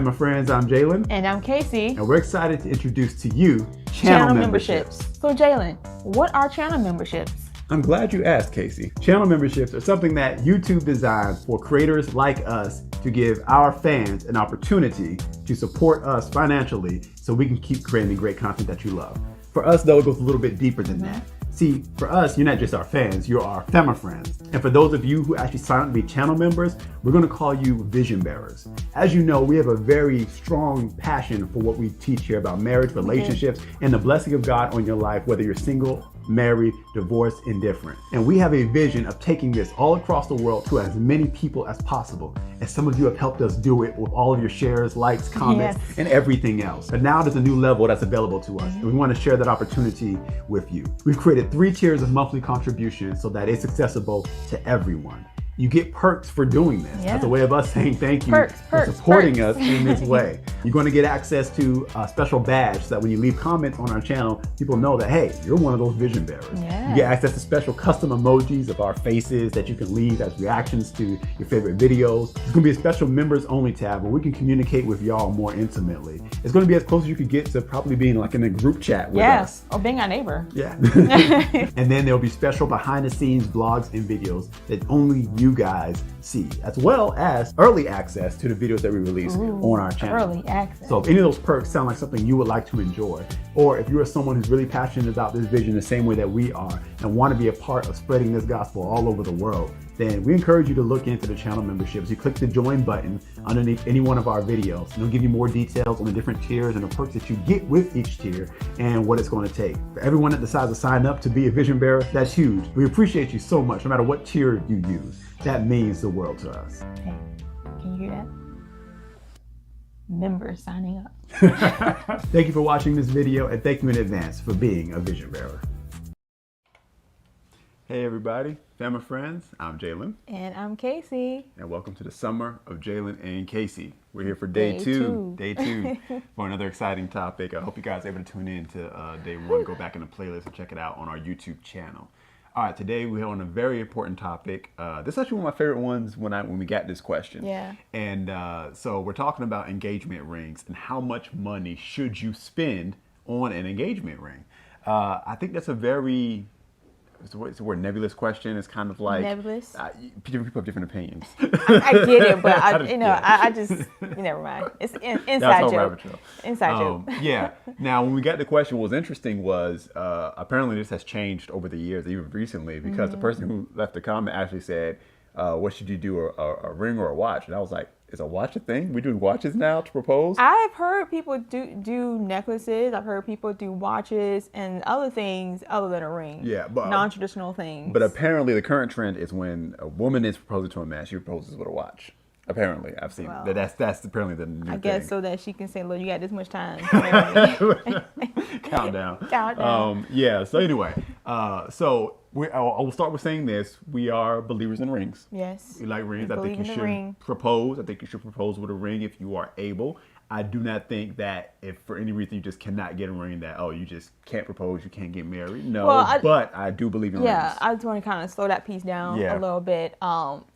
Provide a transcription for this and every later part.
Family Friends, I'm Jalen. And I'm Cacie. And we're excited to introduce to you channel memberships. So Jalen, what are channel memberships? I'm glad you asked, Cacie. Channel memberships are something that YouTube designed for creators like us to give our fans an opportunity to support us financially so we can keep creating great content that you love. For us, though, it goes a little bit deeper than that. See, for us, you're not just our fans, you're our family friends. And for those of you who actually sign up to be channel members, we're gonna call you vision bearers. As you know, we have a very strong passion for what we teach here about marriage, relationships, and the blessing of God on your life, whether you're single, married, divorced, indifferent. And we have a vision of taking this all across the world to as many people as possible. And some of you have helped us do it with all of your shares, likes, comments, and everything else. But now there's a new level that's available to us. And we want to share that opportunity with you. We've created 3 tiers of monthly contributions so that it's accessible to everyone. You get perks for doing this. That's a way of us saying thank you for supporting us in this way. You're going to get access to a special badge so that when you leave comments on our channel, people know that, hey, you're one of those vision bearers. You get access to special custom emojis of our faces that you can leave as reactions to your favorite videos. There's going to be a special members only tab where we can communicate with y'all more intimately. It's going to be as close as you could get to probably being like in a group chat with us. Or being our neighbor. And then there'll be special behind the scenes vlogs and videos that only you guys see, as well as early access to the videos that we release on our channel. Early access. So if any of those perks sound like something you would like to enjoy, or if you're someone who's really passionate about this vision the same way that we are and want to be a part of spreading this gospel all over the world, then we encourage you to look into the channel memberships. You click the join button underneath any one of our videos, and it'll give you more details on the different tiers and the perks that you get with each tier and what it's going to take. For everyone that decides to sign up to be a vision bearer, that's huge. We appreciate you so much, no matter what tier you use. That means the world to us. Hey, can you hear that? Members signing up. Thank you for watching this video, and thank you in advance for being a vision bearer. Hey everybody, family friends, I'm Jalen. And I'm Cacie. And welcome to the Summer of Jalen and Cacie. We're here for day two for another exciting topic. I hope you guys are able to tune in to day 1, go back in the playlist and check it out on our YouTube channel. All right, today we're on a very important topic. This is actually one of my favorite ones when we got this question. And so we're talking about engagement rings and how much money should you spend on an engagement ring. I think that's a very, it's a word nebulous question. It's kind of like nebulous. People have different opinions. I get it, but I just never mind. It's inside joke. Inside joke. Yeah. Now, when we got the question, what was interesting was apparently this has changed over the years, even recently, because the person who left the comment actually said, "What should you do, a ring or a watch?" And I was like, is a watch a thing? We do watches now to propose? I've heard people do necklaces. I've heard people do watches and other things other than a ring. Yeah, but non-traditional things. But apparently the current trend is when a woman is proposing to a man, she proposes with a watch. Apparently, I've seen that's apparently the new I guess thing. So that she can say, "Look, you got this much time." Countdown. Countdown. Yeah. So anyway, I will start with saying this: we are believers in rings. Yes. We like rings. I think you should propose. I think you should propose with a ring if you are able. I do not think that if for any reason you just cannot get a ring, that you just can't propose, you can't get married. No, but I do believe in rings. Yeah, I just want to kind of slow that piece down a little bit.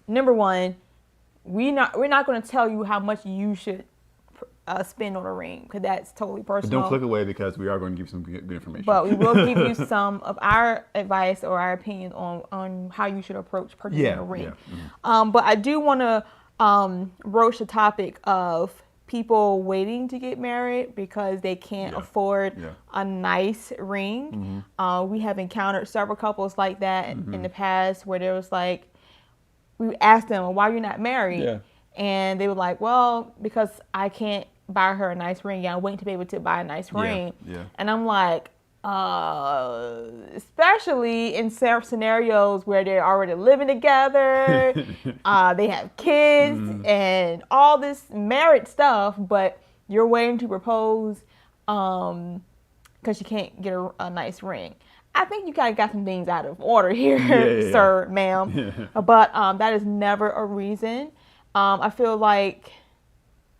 Number one. We're not going to tell you how much you should spend on a ring, because that's totally personal. But don't click away, because we are going to give you some good information. But we will give you some of our advice or our opinion on how you should approach purchasing a ring. But I do want to broach the topic of people waiting to get married because they can't afford a nice ring. We have encountered several couples like that in the past, where there was like, we asked them, well, why are you not married? And they were like, well, because I can't buy her a nice ring. I'm waiting to be able to buy a nice ring. And I'm like, especially in scenarios where they're already living together, they have kids and all this married stuff, but you're waiting to propose because you can't get a nice ring. I think you kind of got some things out of order here, sir, ma'am. But that is never a reason. I feel like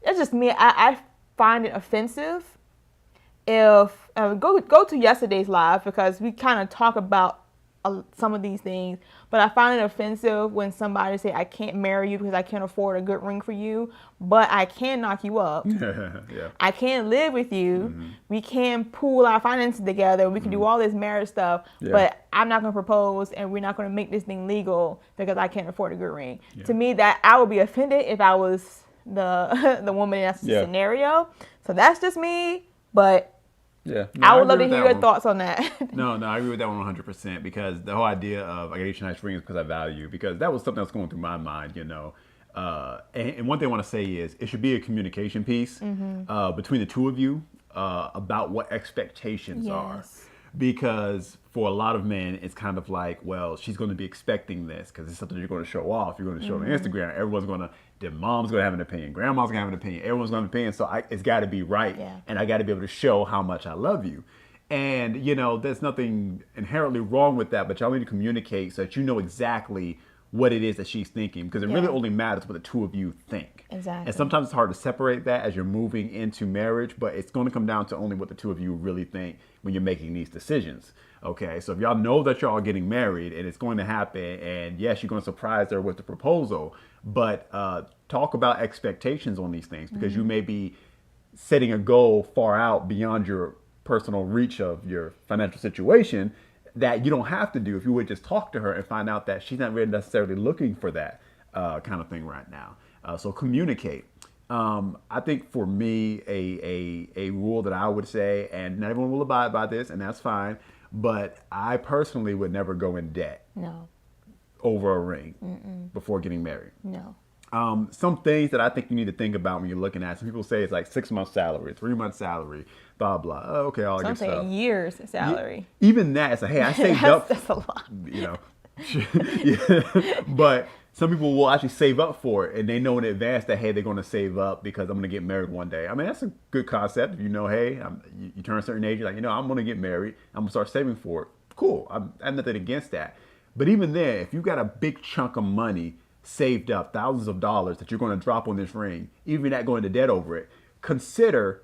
it's just me. I find it offensive if go to yesterday's live, because we kind of talk about some of these things, but I find it offensive when somebody say, I can't marry you because I can't afford a good ring for you, but I can knock you up. Yeah. I can live with you. We can pool our finances together. We can do all this marriage stuff, but I'm not going to propose and we're not going to make this thing legal because I can't afford a good ring. To me, that I would be offended if I was the woman in that scenario. So that's just me, but I would love to hear your thoughts on that. No, I agree with that one 100%, because the whole idea of I got each nice ring is because I value you, because that was something that's going through my mind, and one thing I want to say is it should be a communication piece between the two of you about what expectations are. Because for a lot of men, it's kind of like, well, she's going to be expecting this because it's something you're going to show off. You're going to show it on Instagram. Everyone's going to, their mom's going to have an opinion. Grandma's going to have an opinion. Everyone's going to have an opinion. So it's got to be right. And I got to be able to show how much I love you. And, there's nothing inherently wrong with that, but y'all need to communicate so that you know exactly what it is that she's thinking, because it really only matters what the two of you think. Exactly. And sometimes it's hard to separate that as you're moving into marriage, but it's going to come down to only what the two of you really think when you're making these decisions. Okay, so if y'all know that y'all are getting married and it's going to happen, and yes, you're going to surprise her with the proposal, but talk about expectations on these things, because you may be setting a goal far out beyond your personal reach of your financial situation that you don't have to do if you would just talk to her and find out that she's not really necessarily looking for that kind of thing right now. So communicate. I think for me, a rule that I would say, and not everyone will abide by this, and that's fine, but I personally would never go in debt over a ring before getting married. Some things that I think you need to think about when you're looking at, some people say it's like 6 months salary, 3 months salary, blah, blah. Oh, okay, all that good stuff. Some say years salary. Even that, it's like, hey, I saved up. That's a lot. But some people will actually save up for it, and they know in advance that, hey, they're going to save up because I'm going to get married one day. I mean, that's a good concept. If you know, hey, you turn a certain age, you're like, I'm going to get married. I'm going to start saving for it. Cool. I have nothing against that. But even then, if you got a big chunk of money saved up, thousands of dollars that you're going to drop on this ring, even not going to debt over it, consider,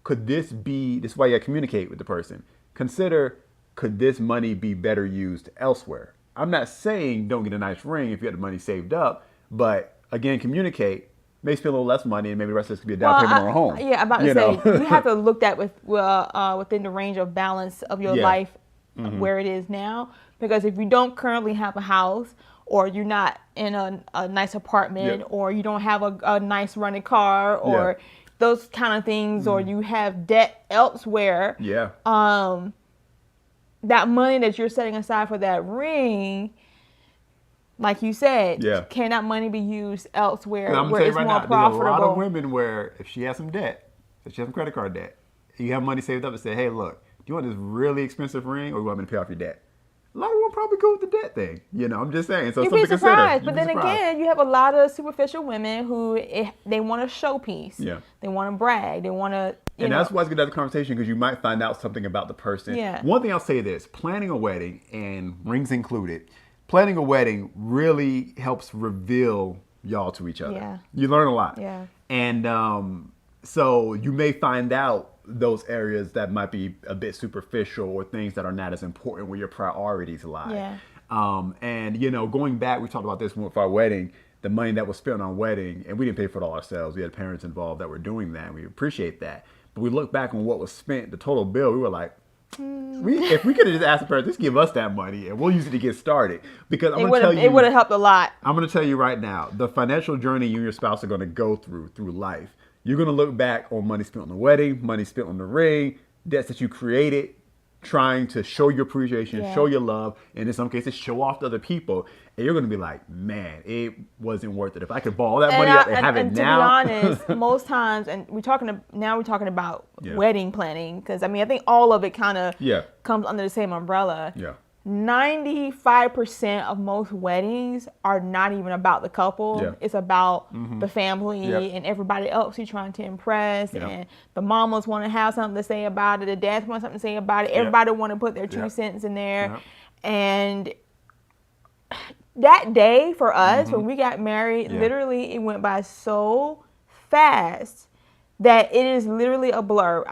could this be, this is why you got to communicate with the person. Consider, could this money be better used elsewhere? I'm not saying don't get a nice ring if you got the money saved up, but again, communicate. May spend a little less money, and maybe the rest of this could be a down payment on a home. Yeah, I'm about to say, you have to look at within the range of balance of your life where it is now. Because if you don't currently have a house, or you're not in a nice apartment, or you don't have a nice running car, or those kind of things, or you have debt elsewhere, that money that you're setting aside for that ring, like you said, can that money be used elsewhere where it's more profitable? There's a lot of women where if she has some debt, if she has some credit card debt, you have money saved up and say, hey, look, do you want this really expensive ring, or do you want me to pay off your debt? A lot of them probably go with the debt thing. I'm just saying. So you'd be surprised. But then again, you have a lot of superficial women who they want a showpiece. They want to brag. They want to. And that's why it's good to have a conversation, because you might find out something about the person. One thing I'll say is planning a wedding, and rings included, planning a wedding really helps reveal y'all to each other. You learn a lot. And so you may find out those areas that might be a bit superficial, or things that are not as important where your priorities lie. And going back, we talked about this with our wedding, the money that was spent on our wedding, and we didn't pay for it all ourselves. We had parents involved that were doing that, and we appreciate that. But we look back on what was spent, the total bill, we were like, if we could have just asked the parents, just give us that money and we'll use it to get started. Because I'm going to tell you, it would have helped a lot. I'm going to tell you right now, the financial journey you and your spouse are going to go through life. You're going to look back on money spent on the wedding, money spent on the ring, debts that you created, trying to show your appreciation, show your love, and in some cases show off to other people. And you're going to be like, man, it wasn't worth it. If I could ball that money up and have it now. To be honest, most times, and we're talking about wedding planning, because I think all of it kind of comes under the same umbrella. 95% of most weddings are not even about the couple. It's about the family and everybody else you're trying to impress. And the mamas want to have something to say about it. The dads want something to say about it. Everybody want to put their 2 cents in there. And that day for us, when we got married, literally it went by so fast that it is literally a blur.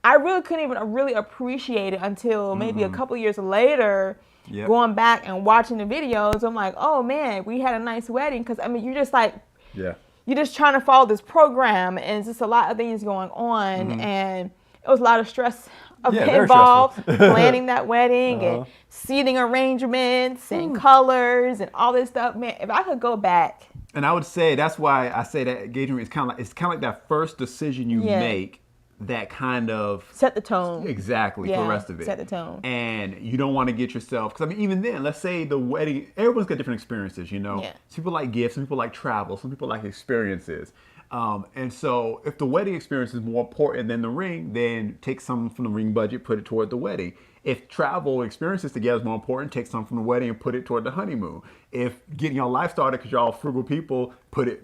I really couldn't even really appreciate it until maybe a couple years later going back and watching the videos, I'm like, oh man, we had a nice wedding. Because I mean, you're just like, you're just trying to follow this program, and it's just a lot of things going on, and it was a lot of stress involved planning that wedding and seating arrangements and colors and all this stuff. Man, if I could go back. And I would say that's why I say that engagement is kind of like that first decision you make that kind of set the tone for the rest of it. Set the tone. And you don't want to get yourself, because I mean, even then, let's say the wedding, everyone's got different experiences, you know. Some people like gifts, some people like travel, some people like experiences. And so if the wedding experience is more important than the ring, then take some from the ring budget, put it toward the wedding. If travel experiences together is more important, take some from the wedding and put it toward the honeymoon. If getting your life started, because you're all frugal people,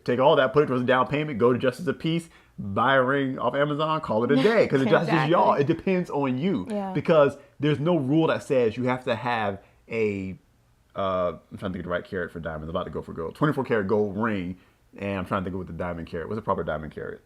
take all that, put it towards the down payment, go to Justice of Peace, buy a ring off Amazon, call it a day. Because it's just y'all. It depends on you. Because there's no rule that says you have to have a, I'm trying to think of the right carat for diamonds. I'm about to go for gold. 24 karat gold ring. And I'm trying to think of what the diamond carat. What's a proper diamond carat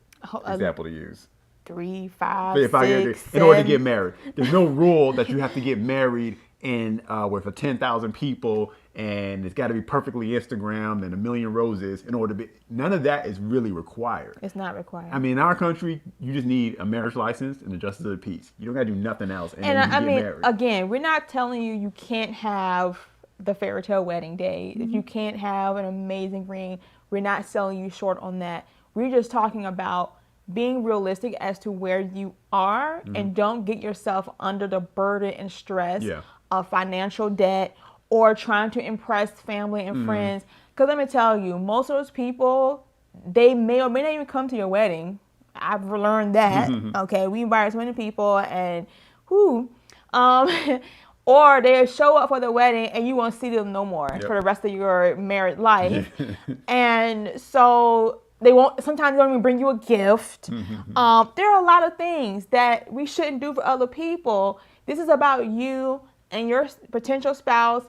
example to use? 3, 5, 6, in order to get married. There's no rule that you have to get married in with 10,000 people, and it's got to be perfectly Instagrammed and 1,000,000 roses in order to be. None of that is really required. It's not required. I mean, in our country, you just need a marriage license and the Justice of the Peace. You don't got to do nothing else, and then you get married. Again, we're not telling you can't have the fairy tale wedding day. If you can't have an amazing ring, we're not selling you short on that. We're just talking about being realistic as to where you are, and don't get yourself under the burden and stress of financial debt or trying to impress family and friends. Because let me tell you, most of those people, they may or may not even come to your wedding. I've learned that. Okay, we invite so many people, and or they show up for the wedding and you won't see them no more for the rest of your married life. And so they won't, sometimes they don't even bring you a gift. There are a lot of things that we shouldn't do for other people. This is about you and your potential spouse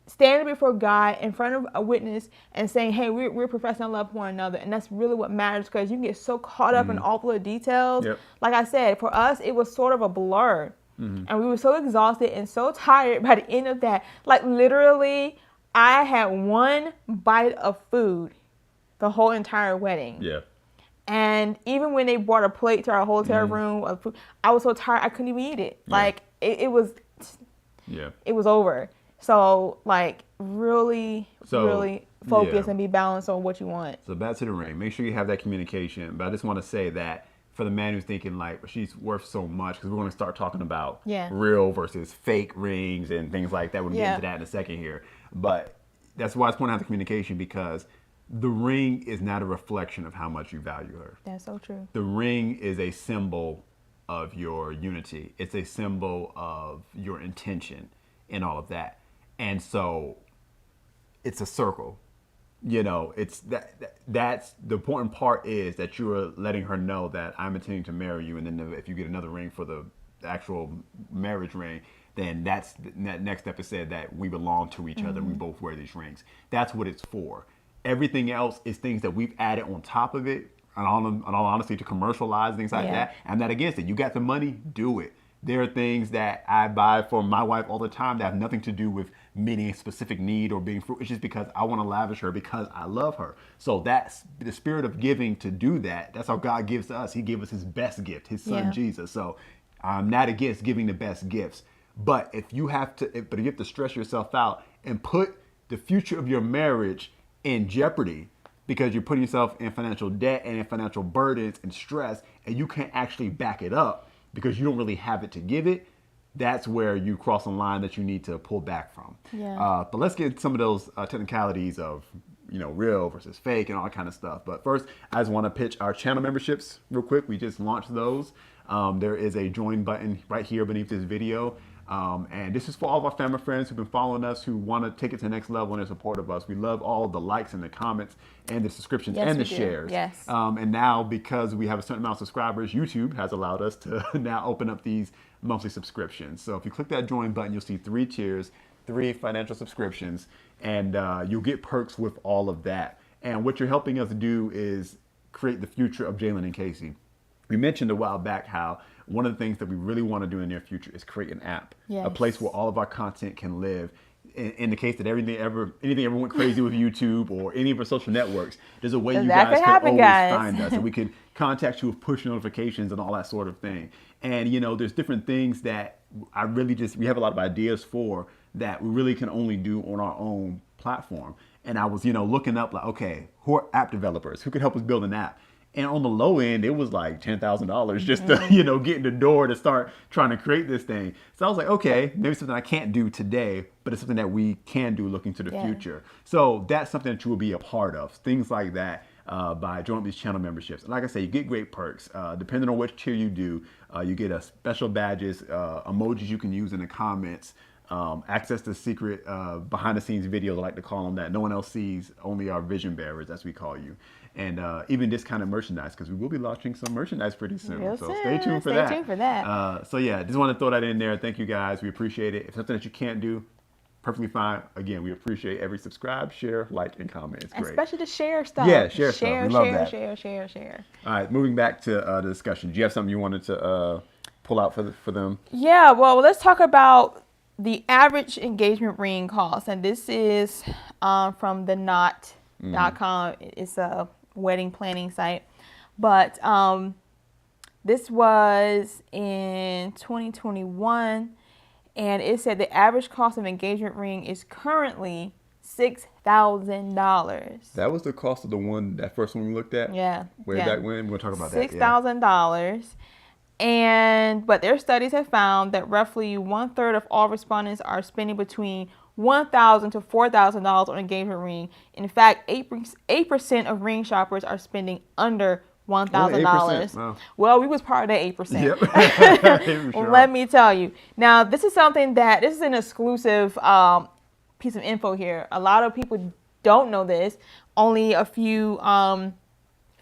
standing before God in front of a witness and saying, hey, we're professing love for one another. And that's really what matters, because you can get so caught up in all the details. Like I said, for us, it was sort of a blur. And we were so exhausted and so tired by the end of that. Like literally, I had one bite of food the whole entire wedding. And even when they brought a plate to our hotel room of food, I was so tired I couldn't even eat it. Like it was over. So like really focus and be balanced on what you want. So back to the ring. Make sure you have that communication. But I just want to say that for the man who's thinking like she's worth so much, because we're going to start talking about real versus fake rings and things like that. We'll get into that in a second here. But that's why it's important to have the communication, because the ring is not a reflection of how much you value her. That's so true. The ring is a symbol of your unity. It's a symbol of your intention and all of that. And so it's a circle. You know, it's that's the important part, is that you are letting her know that I'm intending to marry you. And then if you get another ring for the actual marriage ring, then that next step is said that we belong to each other. We both wear these rings. That's what it's for. Everything else is things that we've added on top of it, in all honesty, to commercialize things like that. I'm not against it. You got the money, do it. There are things that I buy for my wife all the time that have nothing to do with meeting a specific need or being frugal. It's just because I want to lavish her because I love her. So that's the spirit of giving, to do that. That's how God gives to us. He gave us his best gift, his son, Jesus. So I'm not against giving the best gifts. But if you have to stress yourself out and put the future of your marriage in jeopardy because you're putting yourself in financial debt and in financial burdens and stress, and you can't actually back it up because you don't really have it to give it, that's where you cross a line that you need to pull back from. But let's get some of those technicalities of, you know, real versus fake and all that kind of stuff. But first, I just want to pitch our channel memberships real quick. We just launched those. There is a join button right here beneath this video. And this is for all of our family friends who've been following us, who want to take it to the next level in their support of us. We love all the likes and the comments and the subscriptions and the shares. And now, because we have a certain amount of subscribers, YouTube has allowed us to now open up these monthly subscriptions. So if you click that join button, you'll see 3 tiers, 3 financial subscriptions, and you'll get perks with all of that. And what you're helping us do is create the future of Jalen and Cacie. We mentioned a while back how one of the things that we really want to do in the near future is create an app, a place where all of our content can live. In the case that anything ever went crazy with YouTube or any of our social networks, there's a way you guys can always find us, and we can contact you with push notifications and all that sort of thing. And there's different things that we have a lot of ideas for that we really can only do on our own platform. And I was looking up like, okay, who are app developers who could help us build an app? And on the low end, it was like $10,000 just to, get in the door to start trying to create this thing. So I was like, okay, maybe something I can't do today, but it's something that we can do looking to the future. So that's something that you will be a part of. Things like that by joining these channel memberships. And like I say, you get great perks. Depending on which tier you do, you get special badges, emojis you can use in the comments, access to secret behind the scenes videos, I like to call them, that no one else sees, only our vision bearers, as we call you. And even this kind of merchandise, because we will be launching some merchandise pretty soon. So stay tuned for that. So yeah, just want to throw that in there. Thank you guys. We appreciate it. If something that you can't do, perfectly fine. Again, we appreciate every subscribe, share, like, and comment. It's great. Especially to share stuff. Yeah, share stuff. We love that. Share. All right, moving back to the discussion. Do you have something you wanted to pull out for them? Yeah, well, let's talk about the average engagement ring cost. And this is from the knot.com. It's a wedding planning site. But this was in 2021. And it said the average cost of engagement ring is currently $6,000. That was the cost of that first one we looked at? Yeah. Way back when? We'll talk about that. $6,000. But their studies have found that roughly 1/3 of all respondents are spending between $1,000 to $4,000 on engagement ring. In fact, 8% of ring shoppers are spending under $1,000. Wow. Well, we was part of that 8%. Yep. Sure. Let me tell you. Now, this is an exclusive piece of info here. A lot of people don't know this. Only a few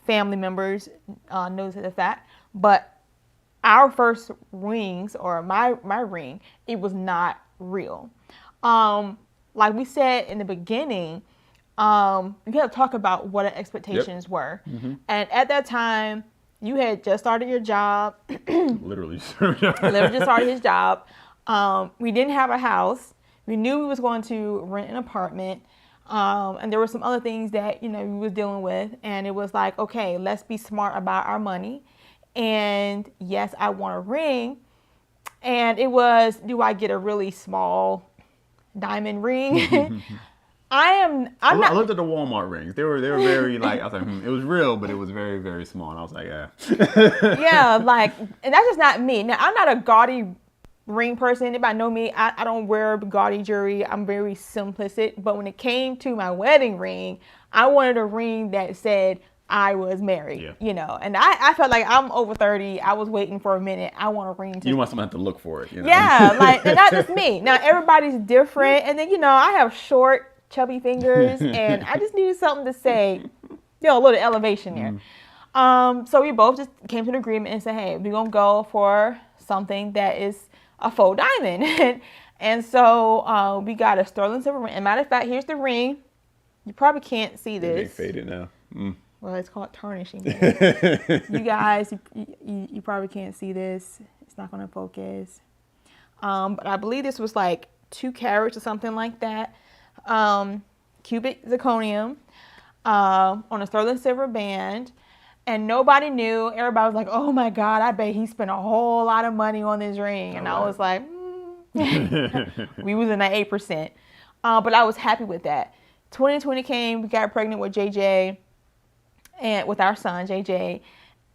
family members knows the fact. But our first rings, or my ring, it was not real. Like we said in the beginning, you got to talk about what our expectations were. Mm-hmm. And at that time, you had just started your job. Literally just started his job. We didn't have a house. We knew we was going to rent an apartment. And there were some other things that, we was dealing with. And it was like, okay, let's be smart about our money. And yes, I want a ring. And it was, do I get a really small diamond ring? I looked at the Walmart rings. They were very I was like, it was real, but it was very, very small. And I was like, yeah. Yeah, and that's just not me. Now, I'm not a gaudy ring person. Anybody know me? I don't wear gaudy jewelry. I'm very simplistic. But when it came to my wedding ring, I wanted a ring that said I was married, and I felt like I'm over 30. I was waiting for a minute. I want a ring. You want someone to look for it. Yeah, and not just me. Now, everybody's different. And then, I have short, chubby fingers, and I just needed something to say, a little elevation there. So we both just came to an agreement and said, hey, we're going to go for something that is a faux diamond. And so we got a sterling silver ring. And matter of fact, here's the ring. You probably can't see this. It's faded now. Well, it's called tarnishing. You guys, you probably can't see this. It's not going to focus. But I believe this was like 2 carats or something like that. Cubic zirconium on a sterling silver band. And nobody knew. Everybody was like, oh my God, I bet he spent a whole lot of money on this ring. And I was like, we was in that 8%. But I was happy with that. 2020 came, we got pregnant with JJ. And with our son, JJ,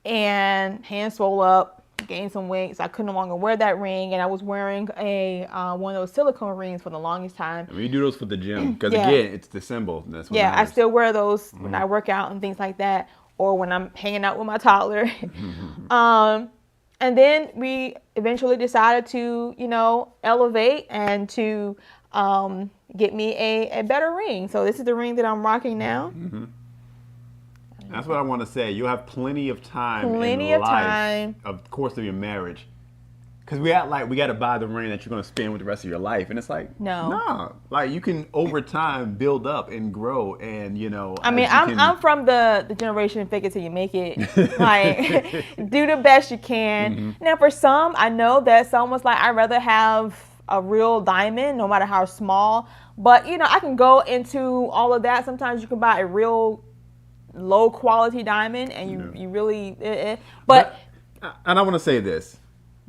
and hands swole up, gained some weight, so I couldn't no longer wear that ring, and I was wearing one of those silicone rings for the longest time. And we do those for the gym, because again, it's the symbol. That's what I still wear those when I work out and things like that, or when I'm hanging out with my toddler. And then we eventually decided to, elevate and to get me a better ring. So this is the ring that I'm rocking now. Mm-hmm. That's what I want to say. You'll have plenty of time in life, of course, of your marriage, Because we act like we got to buy the ring that you're going to spend with the rest of your life. And it's like, no. Like, you can, over time, build up and grow and, you know. I mean, I'm from the generation fake it till you make it. Like, do the best you can. Now, for some, I know that someone's like, I'd rather have a real diamond, no matter how small. But, you know, I can go into all of that. Sometimes you can buy a real low quality diamond and you really, but. And I want to say this.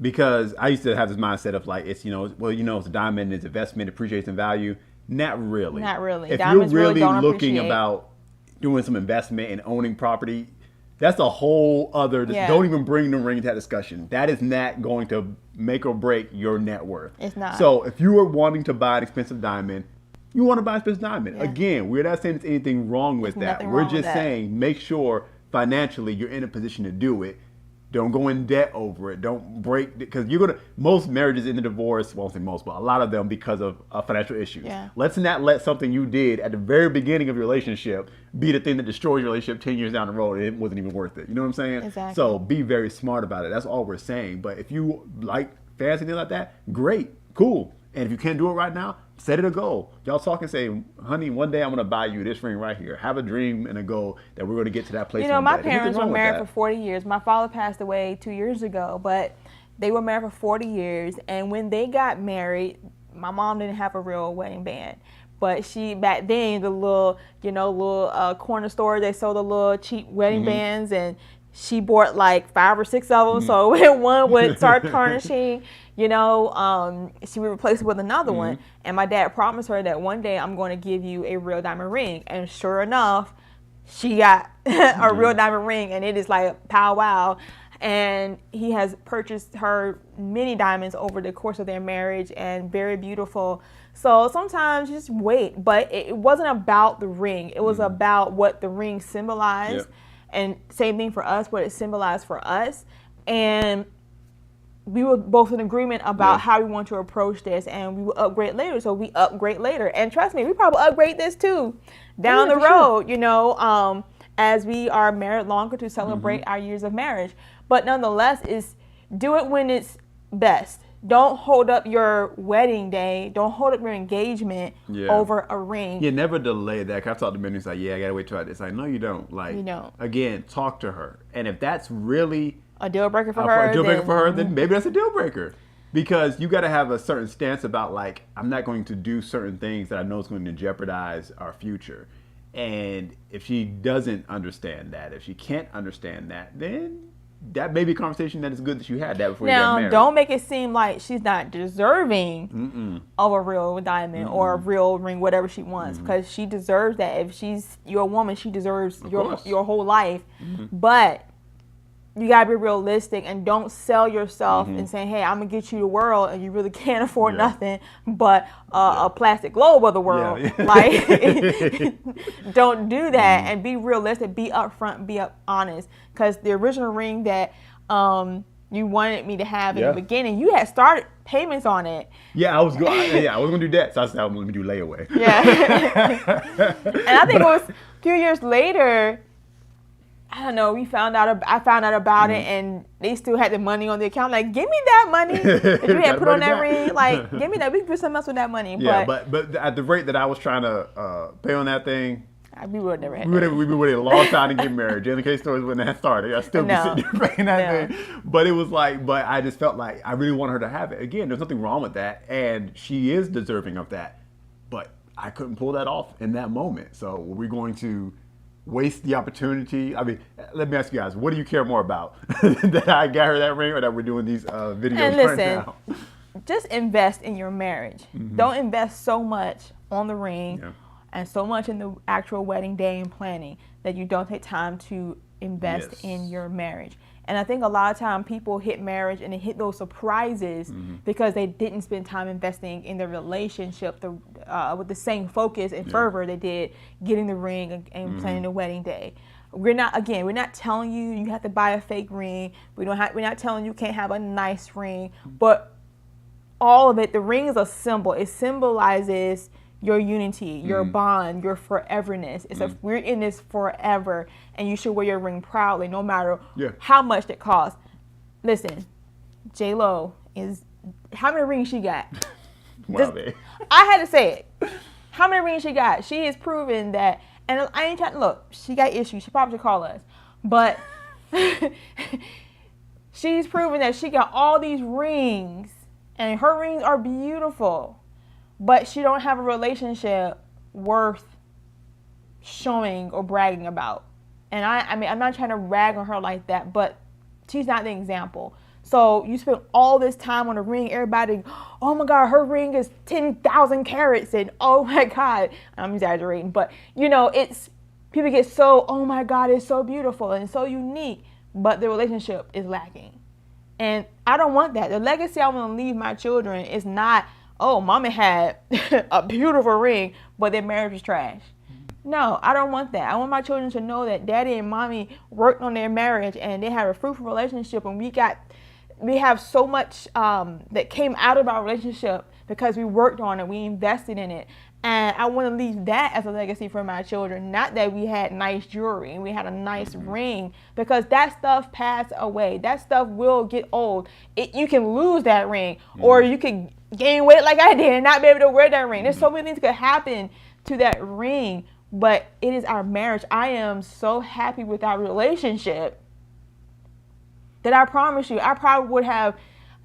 Because I used to have this mindset of like, it's, you know, well, you know, it's a diamond, it's investment, appreciates in value. Not really. Not really. If Diamonds you're really don't looking appreciate. about doing some investment and owning property, that's a whole other, don't even bring the ring into that discussion. That is not going to make or break your net worth. It's not. So if you are wanting to buy an expensive diamond, you want to buy an expensive diamond. Yeah. Again, we're not saying there's anything wrong with that. We're just saying make sure financially you're in a position to do it. Don't go in debt over it. Don't break, because you're going to, most marriages end in divorce, well, I won't say most, but a lot of them because of financial issues. Yeah. Let's not let something you did at the very beginning of your relationship be the thing that destroys your relationship 10 years down the road and it wasn't even worth it. You know what I'm saying? Exactly. So be very smart about it. That's all we're saying. But if you like fancy things like that, great, cool. And if you can't do it right now, set it a goal. Y'all talk and say, honey, one day I'm going to buy you this ring right here. Have a dream and a goal that we're going to get to that place. You know, my parents were married for 40 years. My father passed away 2 years ago, but they were married for 40 years. And when they got married, my mom didn't have a real wedding band. But she, back then, the little, you know, corner store, they sold the little cheap wedding bands, and she bought like 5 or 6 of them. So when one would start tarnishing, you know, she would replace it with another one. And my dad promised her that one day I'm going to give you a real diamond ring. And sure enough, she got a real diamond ring, and it is like pow wow. And he has purchased her many diamonds over the course of their marriage, and very beautiful. So sometimes you just wait. But it wasn't about the ring. It was about what the ring symbolized. And same thing for us, what it symbolized for us. And we were both in agreement about how we want to approach this, and we will upgrade later. So we upgrade later. And trust me, we probably upgrade this too down the road, you know, as we are married longer to celebrate our years of marriage. But nonetheless, is do it when it's best. Don't hold up your wedding day. Don't hold up your engagement over a ring. Yeah, never delay that. I've talked to men who's like, yeah, I got to wait till it's like, no, you don't. Like, you don't. Again, talk to her. And if that's really a deal breaker for her, then maybe that's a deal breaker. Because you got to have a certain stance about, like, I'm not going to do certain things that I know is going to jeopardize our future. And if she doesn't understand that, if she can't understand that, then that may be a conversation that is good that you had that before you got married. Now, don't make it seem like she's not deserving of a real diamond or a real ring, whatever she wants, because she deserves that. If you're a woman, she deserves your whole life. But you gotta be realistic and don't sell yourself and say, hey, I'm gonna get you the world, and you really can't afford nothing but a plastic globe of the world. Like, don't do that, and be realistic, be upfront, be honest. Because the original ring that you wanted me to have in the beginning, you had started payments on it. Yeah, I was gonna do that. So I said, let me do layaway. Yeah. And I think it was a few years later, I don't know, I found out about it, and they still had the money on the account. Like, give me that money that you had put on that ring. Like, give me that. We can do something else with that money. Yeah, but at the rate that I was trying to pay on that thing, we would have never had we'd be waiting a long time to get married. Jalen Case stories when that started. I'd still be sitting there paying that thing. But it was like, but I just felt like I really wanted her to have it. Again, there's nothing wrong with that, and she is deserving of that. But I couldn't pull that off in that moment. So were we going to waste the opportunity? I mean, let me ask you guys, what do you care more about? That I got her that ring, or that we're doing these videos right now? Just invest in your marriage. Don't invest so much on the ring and so much in the actual wedding day and planning that you don't take time to invest in your marriage. And I think a lot of time people hit marriage and they hit those surprises because they didn't spend time investing in their relationship with the same focus and fervor they did getting the ring and planning the wedding day. We're not telling you have to buy a fake ring. We're not telling you can't have a nice ring. But all of it, the ring is a symbol. It symbolizes your unity, your bond, your foreverness. It's we're in this forever, and you should wear your ring proudly, no matter how much it costs. Listen, J-Lo is how many rings she got. Wow, I had to say it. How many rings she got? She has proven that, and I ain't trying to look. She got issues. She probably should call us, but she's proven that she got all these rings, and her rings are beautiful, but she don't have a relationship worth showing or bragging about. And I mean, I'm not trying to rag on her like that, but she's not the example. So you spend all this time on a ring, everybody, oh my God, her ring is 10,000 carats, and oh my God, I'm exaggerating, but it's, people get so, oh my God, it's so beautiful and so unique, but the relationship is lacking. And I don't want that. The legacy I want to leave my children is not, oh, mama had a beautiful ring, but their marriage was trash. No, I don't want that. I want my children to know that daddy and mommy worked on their marriage and they had a fruitful relationship, and we have so much that came out of our relationship because we worked on it, we invested in it. And I want to leave that as a legacy for my children. Not that we had nice jewelry and we had a nice ring, because that stuff passed away. That stuff will get old. You can lose that ring, or you can gain weight like I did and not be able to wear that ring. There's so many things that could happen to that ring, but it is our marriage. I am so happy with our relationship that I promise you, I probably would have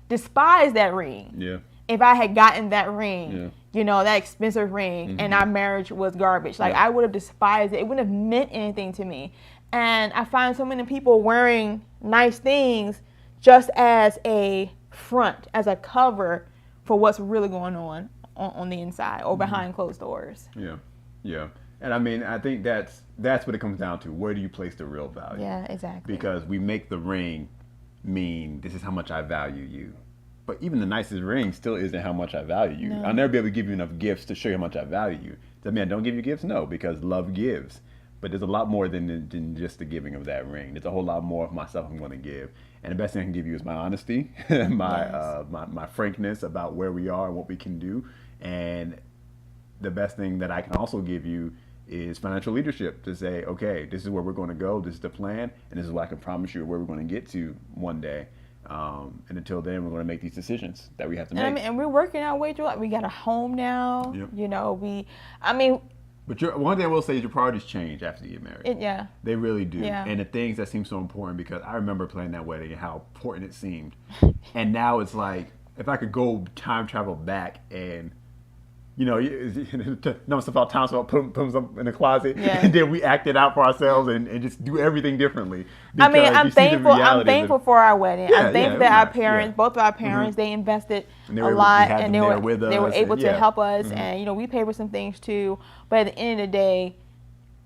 despised that ring if I had gotten that ring. That expensive ring, and our marriage was garbage. Like, I would have despised it. It wouldn't have meant anything to me. And I find so many people wearing nice things just as a front, as a cover for what's really going on the inside or behind closed doors. Yeah. And I mean, I think that's what it comes down to. Where do you place the real value? Yeah, exactly. Because we make the ring mean this is how much I value you. But even the nicest ring still isn't how much I value you. No. I'll never be able to give you enough gifts to show you how much I value you. Does that mean I don't give you gifts? No, because love gives. But there's a lot more than just the giving of that ring. There's a whole lot more of myself I'm going to give. And the best thing I can give you is my honesty, my frankness about where we are and what we can do. And the best thing that I can also give you is financial leadership, to say, okay, this is where we're going to go. This is the plan. And this is what I can promise you where we're going to get to one day. And until then, we're going to make these decisions that we have to make. And we're working our way through it. We got a home now. Yep. But one thing I will say is your priorities change after you get married. They really do. Yeah. And the things that seem so important, because I remember planning that wedding and how important it seemed. And now it's like, if I could go time travel back and, no stuff about time, so put them in the closet, and then we act it out for ourselves and just do everything differently. I mean, I'm thankful for our wedding. I'm thankful that our parents, both of our parents, they invested a lot, and they were able to help us, and we paid for some things too. But at the end of the day,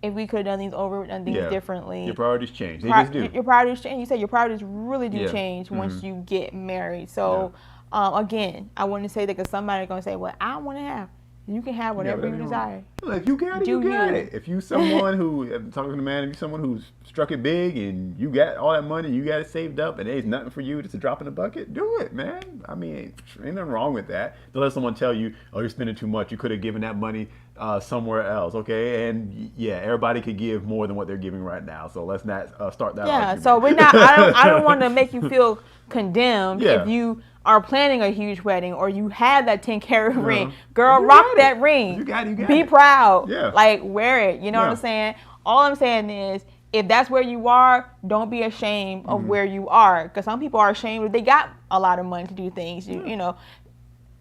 if we could have done things over, done things differently. Your priorities change. They just do. Your priorities change. You said your priorities really do change once you get married. So again, I want to say that, because somebody's going to say, well, I want to have. You can have whatever you desire. Well, if you got it, you got it. If you someone who, I'm talking to the man, if you someone who's struck it big and you got all that money, you got it saved up, and there's nothing for you, just a drop in the bucket, do it, man. I mean, ain't nothing wrong with that. Don't let someone tell you, oh, you're spending too much. You could have given that money somewhere else, okay? And everybody could give more than what they're giving right now. So let's not start that argument. So we're not. I don't want to make you feel condemned if you are planning a huge wedding or you have that 10-carat ring. Girl, rock that ring. You got it. Be proud. Yeah. Like, wear it. You know what I'm saying? All I'm saying is, if that's where you are, don't be ashamed of where you are. Because some people are ashamed that they got a lot of money to do things. You know,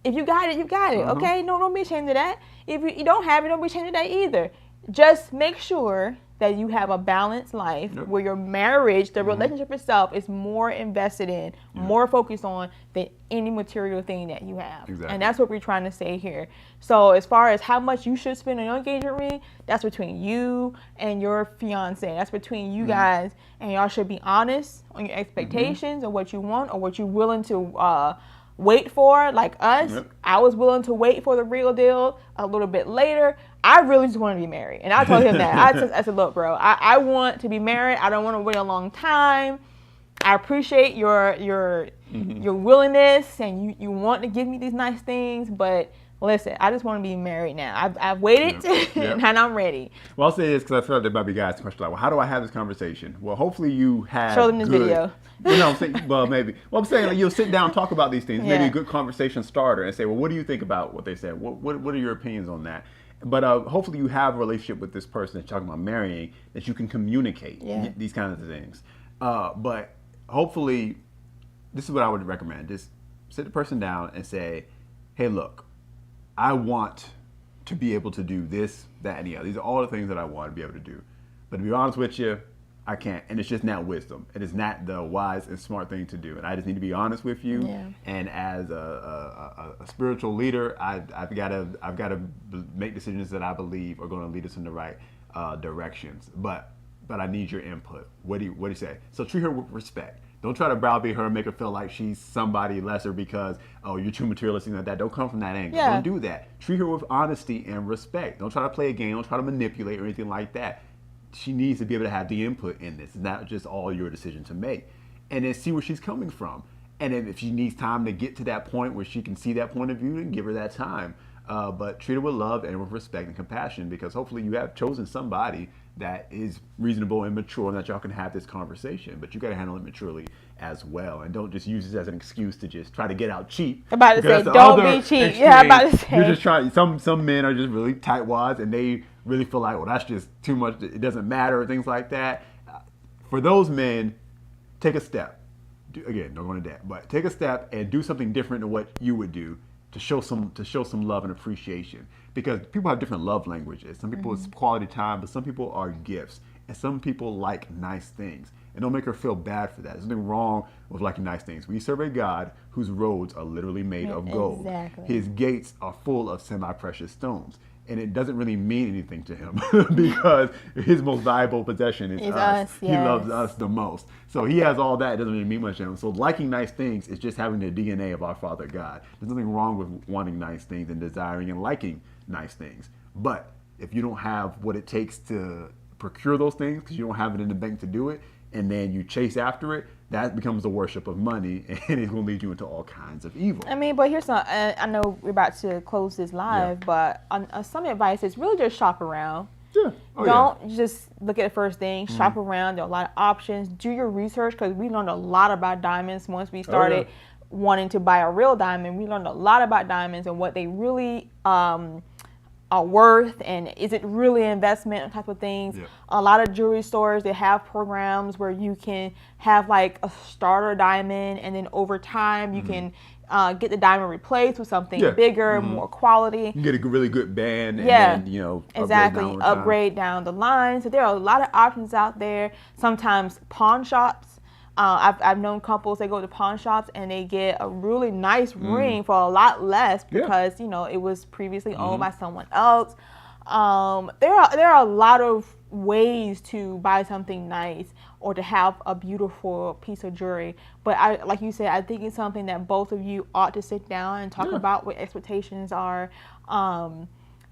if you got it, you got it. Okay? No, don't be ashamed of that. If you don't have it, don't be ashamed of that either. Just make sure that you have a balanced life where your marriage, the relationship itself, is more invested in, more focused on than any material thing that you have. Exactly. And that's what we're trying to say here. So as far as how much you should spend on your engagement ring, that's between you and your fiance. That's between you guys, and y'all should be honest on your expectations or what you want or what you're willing to wait for. Like us, I was willing to wait for the real deal a little bit later. I really just want to be married. And I told him that. I said, look, bro, I want to be married. I don't want to wait a long time. I appreciate your willingness, and you want to give me these nice things, but listen, I just want to be married now. I've waited and I'm ready. Well, I'll say this because I feel like there might be guys question like, well, how do I have this conversation? Well, hopefully you have show them this video. Well, no, I'm saying, well, maybe. Well, I'm saying like, you'll sit down and talk about these things. Maybe a good conversation starter and say, well, what do you think about what they said? What are your opinions on that? But hopefully you have a relationship with this person that you're talking about marrying that you can communicate these kinds of things. But hopefully, this is what I would recommend. Just sit the person down and say, hey, look, I want to be able to do this, that, and the other. These are all the things that I want to be able to do. But to be honest with you, I can't. And it's just not wisdom. It is not the wise and smart thing to do. And I just need to be honest with you. Yeah. And as a spiritual leader, I've got to make decisions that I believe are going to lead us in the right directions. But I need your input. What do you say? So treat her with respect. Don't try to browbeat her and make her feel like she's somebody lesser because, oh, you're too materialistic like that. Don't come from that angle. Yeah. Don't do that. Treat her with honesty and respect. Don't try to play a game. Don't try to manipulate or anything like that. She needs to be able to have the input in this. It's not just all your decision to make. And then see where she's coming from. And then if she needs time to get to that point where she can see that point of view, then give her that time. But treat her with love and with respect and compassion, because hopefully you have chosen somebody that is reasonable and mature and that y'all can have this conversation. But you got to handle it maturely as well. And don't just use this as an excuse to just try to get out cheap. I'm about to say, don't be cheap. Yeah, I'm about to say. You're just trying. Some men are just really tightwads and they really feel like, well, that's just too much. It doesn't matter, things like that. For those men, take a step. Again, don't go into debt, but take a step and do something different than what you would do to show some love and appreciation. Because people have different love languages. Some people it's quality time, but some people are gifts. And some people like nice things. And don't make her feel bad for that. There's nothing wrong with liking nice things. We serve a God whose roads are literally made of gold. Exactly. His gates are full of semi-precious stones. And it doesn't really mean anything to him because his most valuable possession is us. Yes. He loves us the most. So he has all that. It doesn't really mean much to him. So liking nice things is just having the DNA of our Father God. There's nothing wrong with wanting nice things and desiring and liking nice things. But if you don't have what it takes to procure those things because you don't have it in the bank to do it, and then you chase after it, that becomes a worship of money, and it's going to lead you into all kinds of evil. I mean, but here's some, I know we're about to close this live, but on some advice is really just shop around. Yeah. Don't just look at the first thing. Shop around. There are a lot of options. Do your research, because we learned a lot about diamonds once we started wanting to buy a real diamond. We learned a lot about diamonds and what they really are worth, and is it really an investment type of things. A lot of jewelry stores, they have programs where you can have like a starter diamond, and then over time you can get the diamond replaced with something bigger, more quality. You can get a really good band and then, upgrade down the line. So there are a lot of options out there. Sometimes pawn shops. I've known couples, they go to pawn shops and they get a really nice ring for a lot less because, it was previously owned by someone else. There are a lot of ways to buy something nice or to have a beautiful piece of jewelry. But like you said, I think it's something that both of you ought to sit down and talk about what expectations are.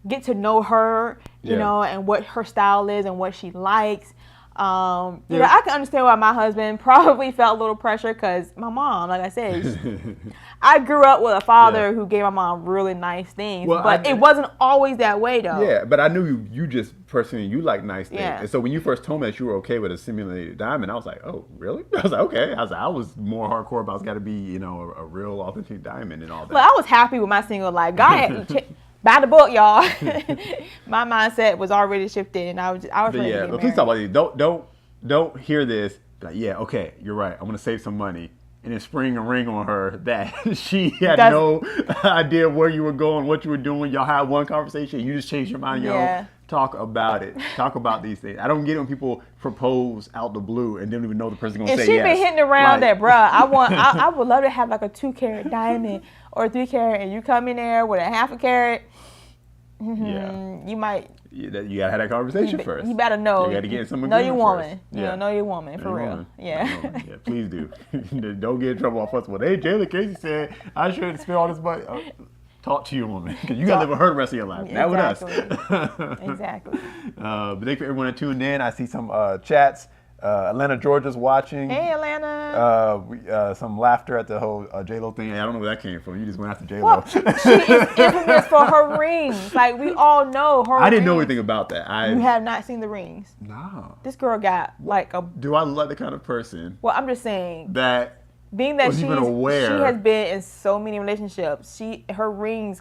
Get to know her, you know, and what her style is and what she likes. I can understand why my husband probably felt a little pressure because my mom, like I said, I grew up with a father who gave my mom really nice things, but it wasn't always that way though. Yeah, but I knew you just personally, you like nice things. And so when you first told me that you were okay with a simulated diamond, I was like, oh, really? I was like, okay. I was more hardcore about it's got to be, a real authentic diamond and all that. Well, I was happy with my single life. God had buy the book, y'all. My mindset was already shifted, and I was ready to get married. Please talk about it. Don't hear this. Like, okay, you're right. I'm gonna save some money, and then spring a ring on her that she had no idea where you were going, what you were doing. Y'all had one conversation, you just changed your mind. Talk about it. Talk about these things. I don't get it when people propose out the blue and don't even know the person gonna say yes. And she been hitting around that, bruh. I would love to have like a 2-carat diamond or a 3-carat, and you come in there with a 0.5 carat. You might. You gotta have that conversation first. You better know. You gotta get some. Know your woman. Know your woman for real. Yeah, please do. Don't get in trouble off us. Well, hey, Jalen, Cacie said I shouldn't spend all this money. Talk to your woman, because you gotta live with her the rest of your life. Not with us. Exactly. But thank you for everyone that tuned in. I see some chats. Atlanta, Georgia's watching. Hey, Atlanta. Some laughter at the whole J-Lo thing. I don't know where that came from. You just went after J-Lo. Well, she is infamous for her rings. Like, we all know her I didn't know rings. anything about that. You have not seen the rings. No. This girl got like a... Do I look like the kind of person Well, I'm just saying... that... Being that was even aware. she has been in so many relationships, her ring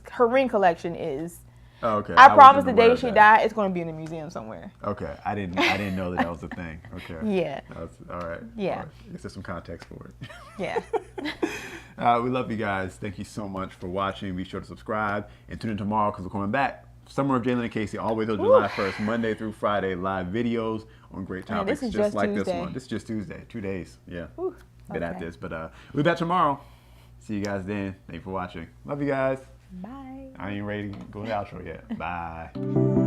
collection is... Oh, okay. I promise the wasn't aware day of she that. died, it's going to be in a museum somewhere. Okay, I didn't know that was a thing. Okay. Yeah. All right. Yeah. All right. I guess there's some context for it. Yeah. We love you guys. Thank you so much for watching. Be sure to subscribe and tune in tomorrow because we're coming back. Summer of Jalen and Cacie, all the way till July 1st, Monday through Friday, live videos on great topics, this is just like Tuesday. this one. This is just Tuesday, 2 days. Yeah. Ooh, Been at okay. this, but we'll be back tomorrow. See you guys then. Thank you for watching. Love you guys. Bye. I ain't ready to go to the outro yet. Bye.